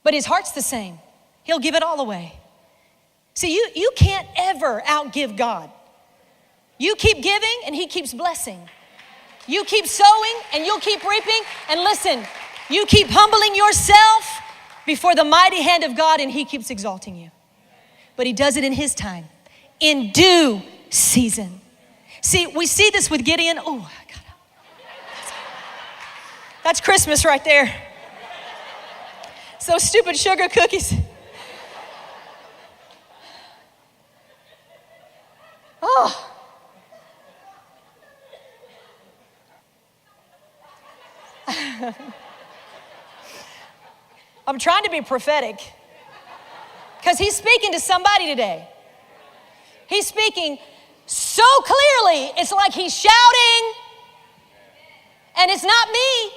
but his heart's the same. He'll give it all away. See, you can't ever outgive God. You keep giving and he keeps blessing. You keep sowing and you'll keep reaping. And listen, you keep humbling yourself before the mighty hand of God and he keeps exalting you. But he does it in his time, in due season. See, we see this with Gideon. Oh, that's Christmas right there. So stupid sugar cookies. Oh. I'm trying to be prophetic because he's speaking to somebody today. He's speaking so clearly, it's like he's shouting, and it's not me.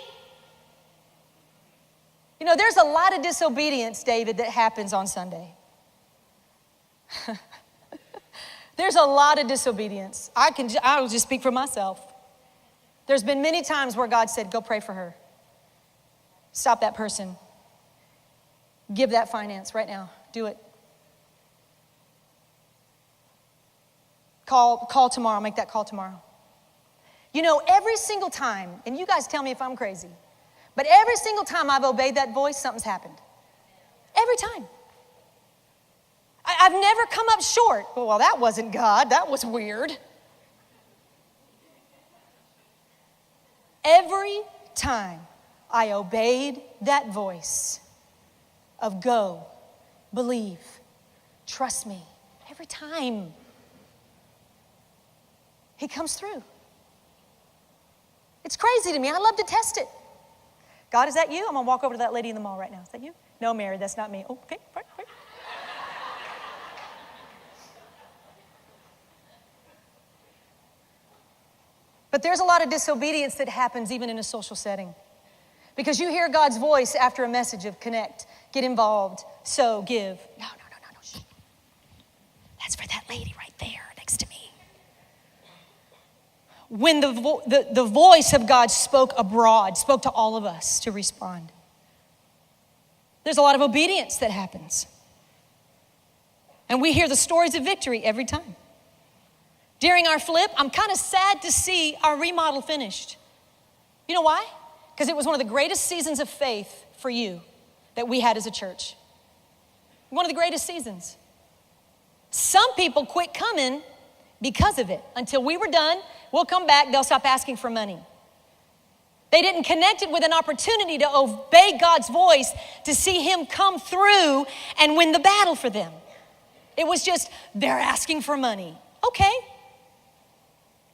You know, there's a lot of disobedience, David, that happens on Sunday. There's a lot of disobedience. I will just speak for myself. There's been many times where God said, go pray for her. Stop that person. Give that finance right now. Do it. Call tomorrow. Make that call tomorrow. You know, every single time, and you guys tell me if I'm crazy, but every single time I've obeyed that voice, something's happened. Every time. I've never come up short. Well, that wasn't God. That was weird. Every time I obeyed that voice of go, believe, trust me, every time he comes through. It's crazy to me. I love to test it. God, is that you? I'm going to walk over to that lady in the mall right now. Is that you? No, Mary, that's not me. Oh, okay, right. But there's a lot of disobedience that happens even in a social setting. Because you hear God's voice after a message of connect, get involved, sow, give. No. Shh. That's for that lady right there next to me. When the voice of God spoke abroad, spoke to all of us to respond. There's a lot of obedience that happens. And we hear the stories of victory every time. During our flip, I'm kind of sad to see our remodel finished. You know why? Because it was one of the greatest seasons of faith for you that we had as a church. One of the greatest seasons. Some people quit coming because of it. Until we were done, we'll come back, they'll stop asking for money. They didn't connect it with an opportunity to obey God's voice, to see him come through and win the battle for them. It was just, they're asking for money. Okay.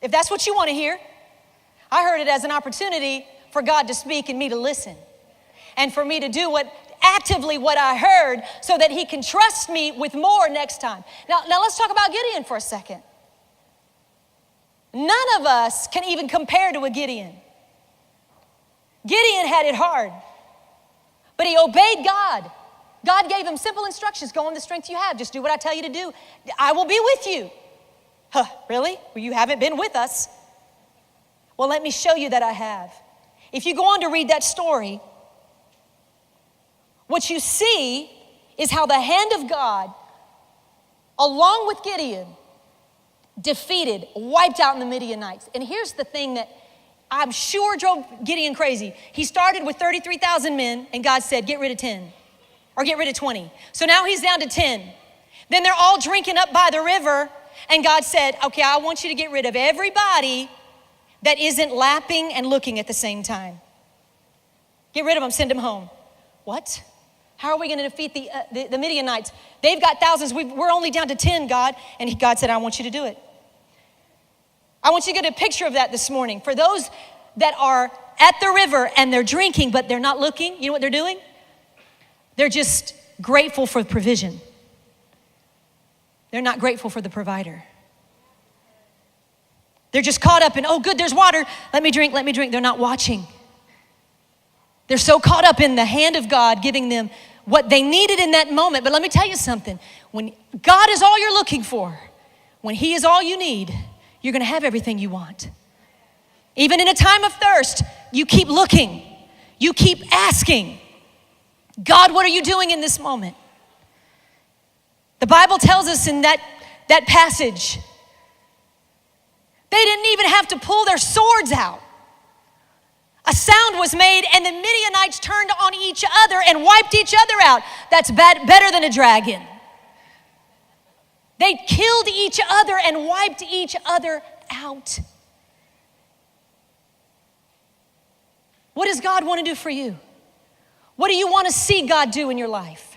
If that's what you want to hear. I heard it as an opportunity for God to speak and me to listen. And for me to do actively what I heard so that he can trust me with more next time. Now let's talk about Gideon for a second. None of us can even compare to a Gideon. Gideon had it hard, but he obeyed God. God gave him simple instructions. Go in the strength you have. Just do what I tell you to do. I will be with you. Huh, really? Well, you haven't been with us. Well, let me show you that I have. If you go on to read that story, what you see is how the hand of God, along with Gideon, defeated, wiped out the Midianites. And here's the thing that I'm sure drove Gideon crazy. He started with 33,000 men, and God said, get rid of 10, or get rid of 20. So now he's down to 10. Then they're all drinking up by the river, and God said, okay, I want you to get rid of everybody that isn't lapping and looking at the same time. Get rid of them, send them home. What? How are we going to defeat the Midianites? They've got thousands. We're only down to 10, God. And God said, I want you to do it. I want you to get a picture of that this morning. For those that are at the river and they're drinking, but they're not looking, you know what they're doing? They're just grateful for the provision. They're not grateful for the provider. They're just caught up in, oh, good, there's water. Let me drink. They're not watching. They're so caught up in the hand of God giving them what they needed in that moment. But let me tell you something. When God is all you're looking for, when he is all you need, you're going to have everything you want. Even in a time of thirst, you keep looking. You keep asking. God, what are you doing in this moment? The Bible tells us in that passage, they didn't even have to pull their swords out. A sound was made, and the Midianites turned on each other and wiped each other out. That's better than a dragon. They killed each other and wiped each other out. What does God want to do for you? What do you want to see God do in your life?